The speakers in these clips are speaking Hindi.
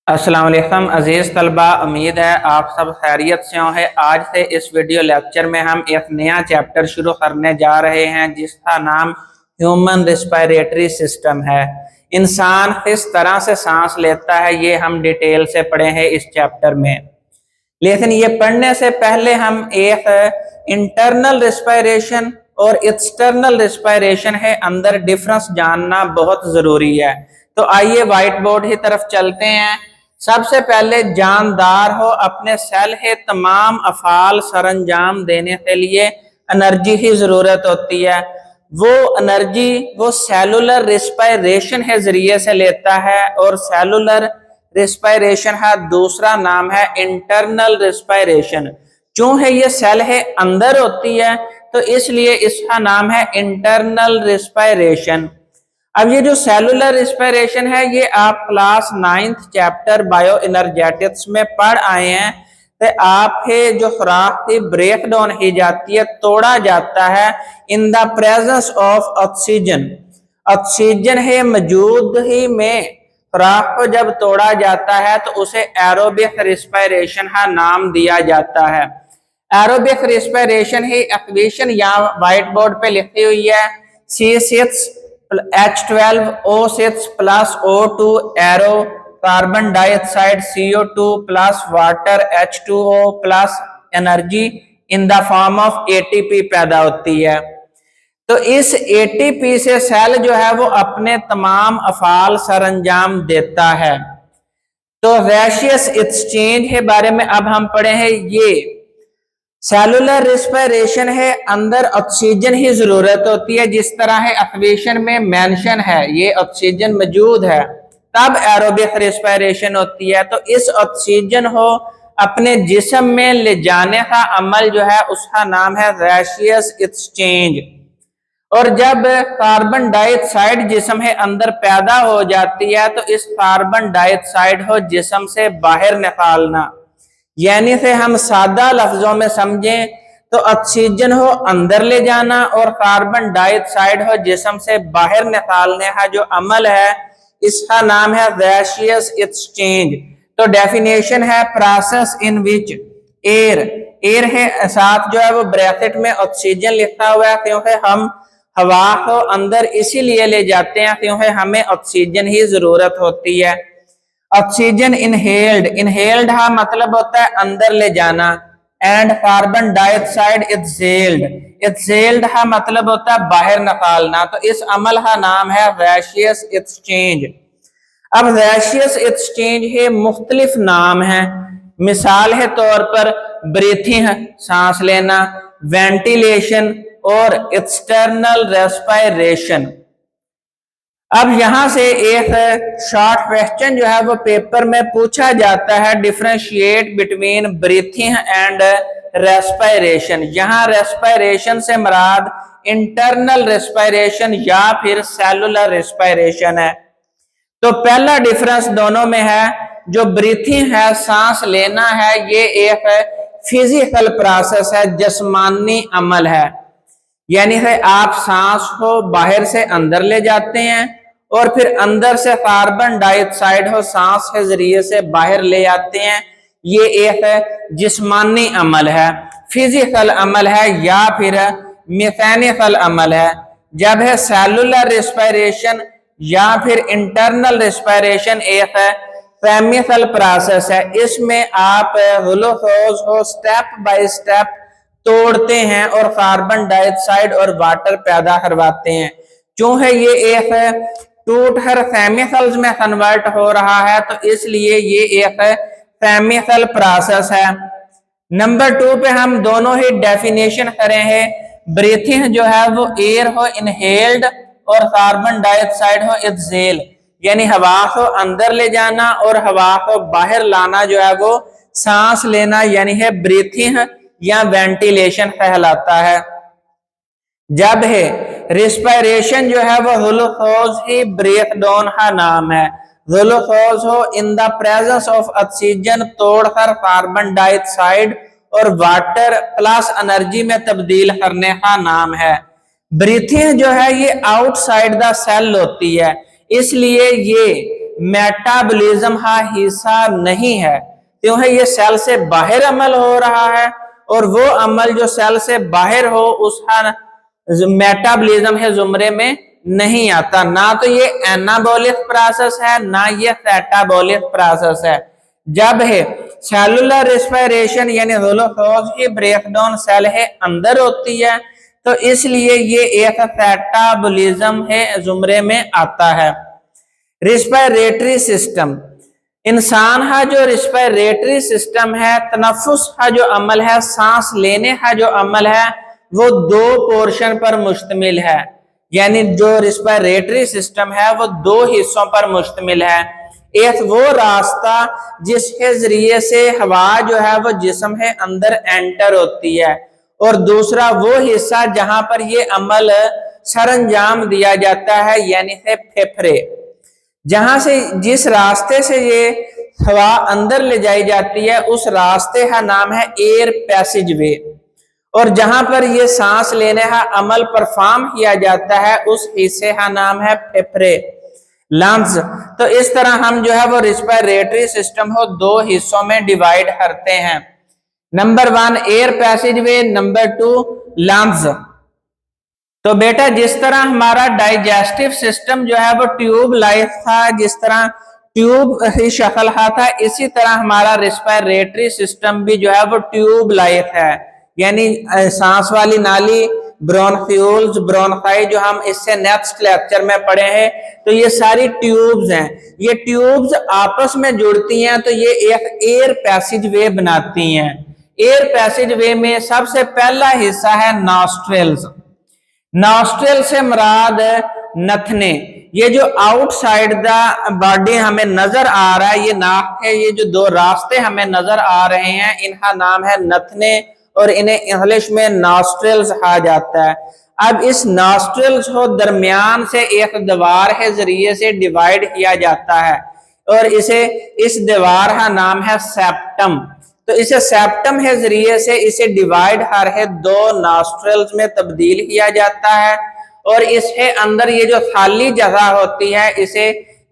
अस्सलाम वालेकुम अजीज़ तलबा, उम्मीद है आप सब खैरियत से हों। आज से इस वीडियो लेक्चर में हम एक नया चैप्टर शुरू करने जा रहे हैं जिसका नाम ह्यूमन रिस्पायरेटरी सिस्टम है। इंसान किस तरह से सांस लेता है ये हम डिटेल से पढ़े हैं इस चैप्टर में। लेकिन ये पढ़ने से पहले हम एक इंटरनल रिस्पायरेशन और एक्सटर्नल रिस्पायरेशन है अंदर डिफरेंस जानना बहुत ज़रूरी है। तो आइए व्हाइट बोर्ड की तरफ चलते हैं। सबसे पहले जानदार हो अपने सेल है तमाम अफाल सरंजाम देने के लिए एनर्जी की जरूरत होती है। वो एनर्जी वो सेलुलर रिस्पायरेशन के जरिए से लेता है और सेलुलर रिस्पायरेशन का दूसरा नाम है इंटरनल रिस्पायरेशन। क्यों है ये सेल है अंदर होती है तो इसलिए इसका नाम है इंटरनल रिस्पायरेशन। अब ये जो सेलुलर रिस्पायरेशन है ये आप class 9th chapter bio energetics में पढ़ आए हैं। तो आपके जो खुराक की ब्रेक डाउन की जाती है, तोड़ा जाता है in the presence of oxygen. Oxygen है मौजूद ही में खुराक को जब तोड़ा जाता है तो उसे एरोबिक रिस्पायरेशन का नाम दिया जाता है। एरोबिक रिस्पायरेशन की इक्वेशन यहाँ व्हाइट बोर्ड पे लिखी हुई है। C6 H12O6 plus O2 arrow carbon dioxide CO2 plus water H2O plus energy in the form of ATP पैदा होती है। तो इस ATP से सेल जो है वो अपने तमाम अफाल सरंजाम देता है। तो गैसियस एक्सचेंज के बारे में अब हम पढ़े हैं। ये सेलुलर रिस्पायरेशन है अंदर ऑक्सीजन ही जरूरत होती है, जिस तरह है इक्वेशन में मेंशन है ये ऑक्सीजन मौजूद है तब एरोबिक रिस्पायरेशन होती है। तो इस ऑक्सीजन को अपने जिस्म में ले जाने का अमल जो है उसका नाम है गैसियस एक्सचेंज। और जब कार्बन डाइऑक्साइड जिस्म है अंदर पैदा हो जाती है तो इस कार्बन डाइऑक्साइड को जिस्म से बाहर निकालना, यानी से हम सादा लफ्जों में समझें तो ऑक्सीजन हो अंदर ले जाना और कार्बन डाइऑक्साइड हो जिस्म से बाहर निकालने का जो अमल है इसका नाम है गैसियस एक्सचेंज। तो डेफिनेशन है प्रोसेस इन विच एयर है साथ जो है वो ब्रैकेट में ऑक्सीजन लिखा हुआ है, क्योंकि हम हवा को अंदर इसीलिए ले जाते हैं क्योंकि हमें ऑक्सीजन ही जरूरत होती है। ऑक्सीजन इनहेल्ड हा मतलब होता है अंदर ले जाना, एंड कार्बन डाइऑक्साइड एक्सहेल्ड हा मतलब होता है बाहर निकालना। तो इस अमल का नाम है गैसियस एक्सचेंज। अब गैसियस एक्सचेंज के मुख्तलिफ नाम हैं। मिसाल के तौर पर ब्रीथिंग सांस लेना, वेंटिलेशन और एक्सटर्नल रेस्पायरेशन। अब यहां से एक शॉर्ट क्वेश्चन जो है वो पेपर में पूछा जाता है, differentiate between breathing and respiration. यहाँ रेस्पायरेशन से मुराद इंटरनल रेस्पायरेशन या फिर सेलुलर रेस्पायरेशन है। तो पहला डिफरेंस दोनों में है, जो ब्रीथिंग है सांस लेना है ये एक फिजिकल प्रोसेस है, जिस्मानी अमल है, यानी है आप सांस को बाहर से अंदर ले जाते हैं और फिर अंदर से कार्बन डाइऑक्साइड को सांस के जरिए से बाहर ले आते हैं। ये एक जिस्मानी अमल है, फिजिकल अमल है या फिर मैकेनिकल अमल है। जब है सेलुलर रिस्पायरेशन या फिर इंटरनल रिस्पायरेशन एक केमिकल प्रोसेस है। इसमें आप ग्लूकोज को स्टेप बाय स्टेप तोड़ते हैं और कार्बन डाइऑक्साइड और वाटर पैदा करवाते हैं। क्यों है ये एक टूट कर केमिकल्स में कन्वर्ट हो रहा है तो इसलिए ये एक केमिकल प्रोसेस है। नंबर 2 पे हम दोनों ही डेफिनेशन करें हैं। ब्रीथिंग जो है वो एयर हो इनहेल्ड और कार्बन डाइऑक्साइड हो एक्सहेल, यानी हवा को अंदर ले जाना और हवा को बाहर लाना जो है वो सांस लेना यानी है ब्रीथिंग या वेंटिलेशन कहलाता है। जब है रिस्पायरेशन जो है वो ग्लूकोज ही ब्रेक डाउन का नाम है। ग्लूकोज हो in the presence of oxygen तोड़कर कार्बन डाइऑक्साइड और वाटर प्लस एनर्जी में तब्दील करने का नाम है। ब्रीथिंग जो है ये आउटसाइड द सेल होती है, इसलिए ये मेटाबॉलिज्म का हिस्सा नहीं है, क्यों है ये सेल से बाहर अमल हो रहा है, और वो अमल जो सेल से बाहर हो उसका मेटाबॉलिज्म है जुमरे में नहीं आता। ना तो ये एनाबॉलिक प्रोसेस है, ना ये कैटाबॉलिक प्रोसेस है। जब है सेलुलर रेस्पिरेशन यानी ग्लूकोज की ब्रेकडाउन सेल है अंदर होती है, तो इसलिए ये एक कैटाबॉलिज्म है जुमरे में आता है। रिस्पिरेटरी सिस्टम, इंसान का जो रिस्पिरेटरी सिस्टम है, तनफुस का जो अमल है, सांस लेने का जो अमल है, वो दो पोर्शन पर मुश्तमिल है। यानी जो रिस्पिरेटरी सिस्टम है वो दो हिस्सों पर मुश्तमिल है। एक वो रास्ता जिसके जरिए से हवा जो है वो जिस्म है अंदर एंटर होती है, और दूसरा वो हिस्सा जहां पर ये अमल सरंजाम दिया जाता है, यानी से फेफड़े। जहां से जिस रास्ते से ये हवा अंदर ले जाई जाती है उस रास्ते का नाम है एयर पैसेज वे, और जहां पर ये सांस लेने का अमल परफॉर्म किया जाता है उस हिस्से का नाम है फेफड़े, लंग्स। तो इस तरह हम जो है वो रिस्पिरेटरी सिस्टम को दो हिस्सों में डिवाइड करते हैं। नंबर 1 एयर पैसेज वे, नंबर 2 लंग्स। तो बेटा जिस तरह हमारा डाइजेस्टिव सिस्टम जो है वो ट्यूब लाइक था, जिस तरह ट्यूब ही शक्ल का था, इसी तरह हमारा रिस्पिरेटरी सिस्टम भी जो है वो ट्यूब लाइक है। यानी सांस वाली नाली, ब्रोंक्यूल्स, ब्रोंकाई जो हम इससे नेक्स्ट लेक्चर में पढ़े हैं, तो ये सारी ट्यूब्स हैं। ये ट्यूब्स आपस में जुड़ती हैं तो ये एक एयर पैसेज वे बनाती हैं। एयर पैसेज वे में सबसे पहला हिस्सा है नॉस्ट्रेल्स। नॉस्ट्रेल से मुराद नथने, ये जो आउटसाइड द बॉडी हमें नजर आ रहा है, ये नाक है, ये जो दो रास्ते हमें नजर आ रहे हैं इनका नाम है नथने, और इन्हें इंग्लिश में नॉस्ट्रेल्स कहा जाता है। अब इस नॉस्ट्रेल्स को दरमियान से एक दीवार के जरिए से डिवाइड किया जाता है, और इसे इस दीवार का नाम है सेप्टम। तो इसे सेप्टम के जरिए से इसे डिवाइड करके दो नॉस्ट्रेल्स में तब्दील किया जाता है, और इसके अंदर ये जो खाली जगह होती है इसे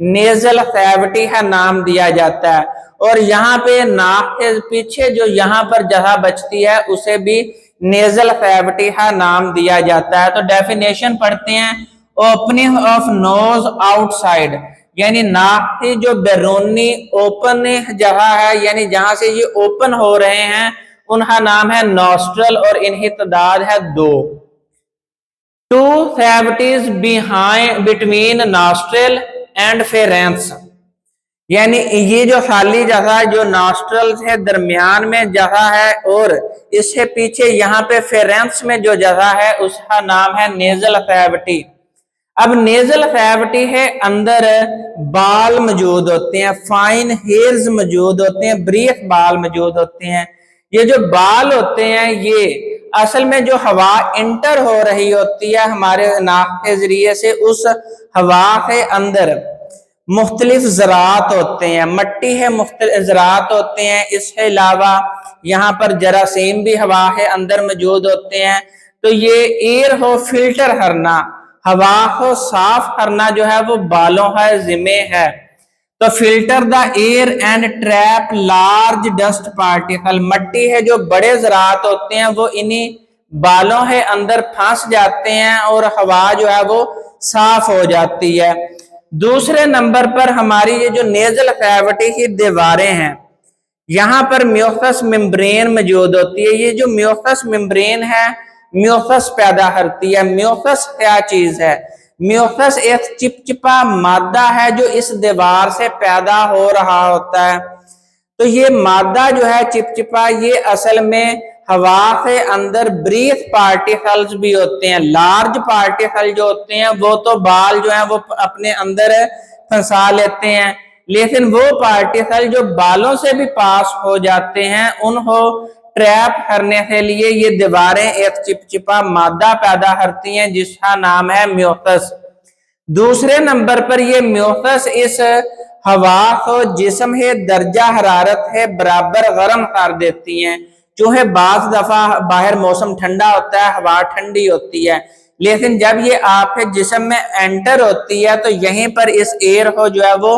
नेजल कैविटी का नाम दिया जाता है, और यहाँ पे नाक के पीछे जो यहाँ पर जगह बचती है उसे भी नेजल कैविटी का नाम दिया जाता है। तो डेफिनेशन पढ़ते हैं, ओपनिंग ऑफ नोज आउटसाइड, यानी नाक की जो बैरूनी ओपन जगह है, यानी जहां से ये ओपन हो रहे हैं उनका नाम है नॉस्ट्रल, और इनकी तादाद है 2। 2 cavities behind between nostril and pharynx, यानी ये जो खाली जगह जो नॉस्ट्रल है दरमियान में जगह है, और इससे पीछे यहाँ पे फेरेंस में जो जगह है उसका नाम है नेजल कैविटी। अब नेजल कैविटी है अंदर बाल मौजूद होते हैं, फाइन हेयर्स मौजूद होते हैं, ब्रीफ बाल मौजूद होते हैं। ये जो बाल होते हैं ये असल में जो हवा इंटर हो रही होती है हमारे नाक के जरिए से, उस हवा के अंदर मुख्तलिफ ज़रात होते हैं, मट्टी है, मुख्तलिफ ज़रात होते हैं। इसके अलावा यहाँ पर जरासीम भी हवा के अंदर मौजूद होते हैं। तो ये एयर हो फिल्टर करना, हवा को साफ करना जो है वो बालों का जिम्मे है। तो filter the air and trap large dust particle, मट्टी है जो बड़े ज़रात होते हैं वो इन्हीं बालों के अंदर फंस जाते हैं और हवा जो है वो साफ हो जाती है। दूसरे नंबर पर हमारी ये जो नेजल कैविटी की दीवारें हैं, यहाँ पर म्यूकस मेम्ब्रेन मौजूद होती है। ये जो म्यूकस मेम्ब्रेन है म्यूकस पैदा करती है। म्यूकस क्या चीज है? म्यूकस एक चिपचिपा मादा है जो इस दीवार से पैदा हो रहा होता है। तो ये मादा जो है चिपचिपा, ये असल में हवा के अंदर ब्रीथ पार्टिकल्स भी होते हैं। लार्ज पार्टिकल जो होते हैं वो तो बाल जो है वो अपने अंदर फंसा लेते हैं, लेकिन वो पार्टिकल जो बालों से भी पास हो जाते हैं उनको ट्रैप करने के लिए ये दीवारें एक चिपचिपा मादा पैदा करती हैं जिसका नाम है म्यूकस। दूसरे नंबर पर ये म्यूकस इस हवा को जिस्म है दर्जा हरारत है बराबर गर्म कर देती हैं। जो है बाज दफा बाहर मौसम ठंडा होता है, हवा ठंडी होती है, लेकिन जब ये आपके जिस्म में एंटर होती है तो यहीं पर इस एयर को जो है वो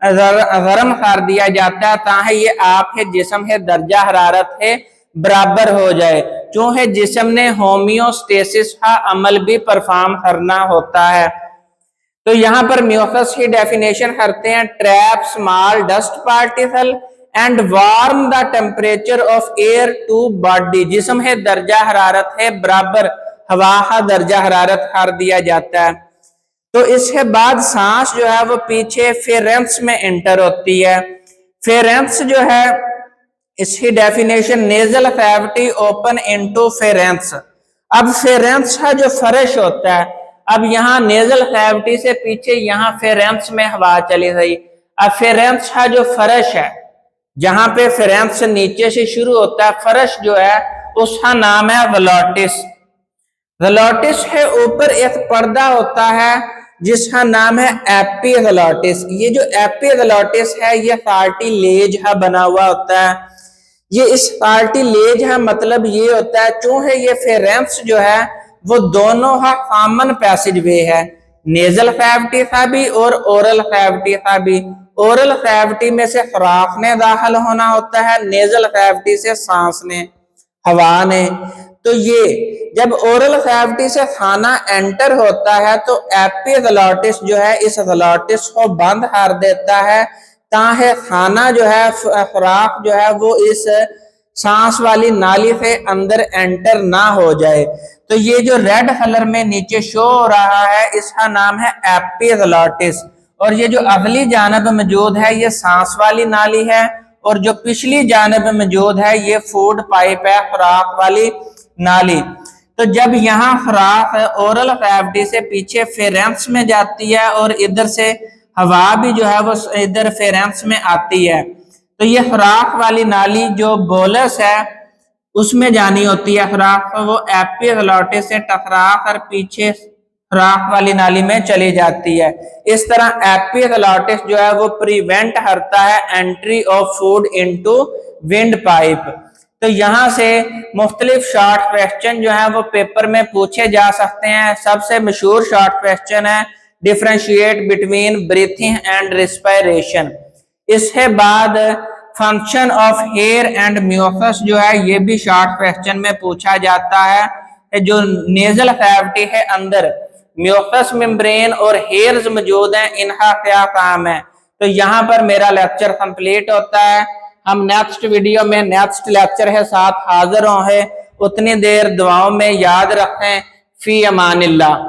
गर्म कर दिया जाता है ताकि ये आपके जिस्म है दर्जा हरारत है बराबर हो जाए। जो है जिस्म ने होमियोस्टेसिस का अमल भी परफॉर्म करना होता है। तो यहाँ पर म्यूकस की डेफिनेशन करते हैं, trap small dust particle and warm the temperature of air to body. जिस्म है दर्जा हरारत है बराबर हवा का दर्जा हरारत कर दिया जाता है। तो इसके बाद सांस जो है वो पीछे फेरेंस में एंटर होती है। फेरेंस जो है इसकी definition nasal cavity open into pharynx. अब फेरेंस का जो फर्श होता है, अब यहाँ नेजल कैविटी से पीछे यहाँ फेरेंस में हवा चली गई। अब फेरेंस का जो फर्श है, जहां पे फेरेंस नीचे से शुरू होता है, फर्श जो है उसका नाम है ग्लोटिस। ग्लोटिस के ऊपर एक पर्दा होता है जिसका नाम है एपिग्लोटिस। ये जो एपिग्लोटिस है ये कार्टिलेज का बना हुआ होता है। ये इस कार्टिलेज का मतलब ये होता है, चूंकि ये फेरेंस जो है वो दोनों का कॉमन पैसेज वे है, नेजल कैविटी का भी और ओरल कैविटी का भी। ओरल कैविटी में से खुराक ने दाखिल होना होता है, नेजल कैविटी से सांस ने, हवा ने। तो ये जब ओरल कैविटी से खाना एंटर होता है तो एपिग्लोटिस जो है इस ग्लोटिस को बंद कर देता है ताकि खाना जो है, खुराक जो है वो इस सांस वाली नाली से अंदर एंटर ना हो जाए। तो ये जो रेड कलर में नीचे शो हो रहा है इसका नाम है एपिग्लोटिस। और ये जो अगली जानब मौजूद है ये सांस वाली नाली है, और जो पिछली जानब मौजूद है ये फूड पाइप है, खुराक वाली नाली। तो जब यहाँ खुराक ओरल कैविटी से पीछे फेरेंस में जाती है और इधर से हवा भी जो है वो इधर फेरेंस में आती है, तो ये खुराक वाली नाली जो बोलस है उसमें जानी होती है खुराक, तो वो एपिग्लोटिस से टकरा कर पीछे खुराक वाली नाली में चली जाती है। इस तरह एपिग्लोटिस जो है वो प्रिवेंट करता है entry of food into wind pipe. तो यहाँ से मुख्तलिफ शॉर्ट क्वेश्चन जो है वो पेपर में पूछे जा सकते हैं। सबसे मशहूर शॉर्ट क्वेश्चन है differentiate between breathing and respiration. इसके बाद function of hair and mucus जो है ये भी शॉर्ट क्वेश्चन में पूछा जाता है। जो नेजल कैविटी है अंदर म्यूकस मेम्ब्रेन और हेयर्स मौजूद हैं, इनका क्या काम है। तो यहाँ पर मेरा लेक्चर कंप्लीट होता है। हम नेक्स्ट वीडियो में नेक्स्ट लेक्चर के साथ हाजिर होंगे। उतनी देर दुआओं में याद रखें। फी अमानिल्लाह।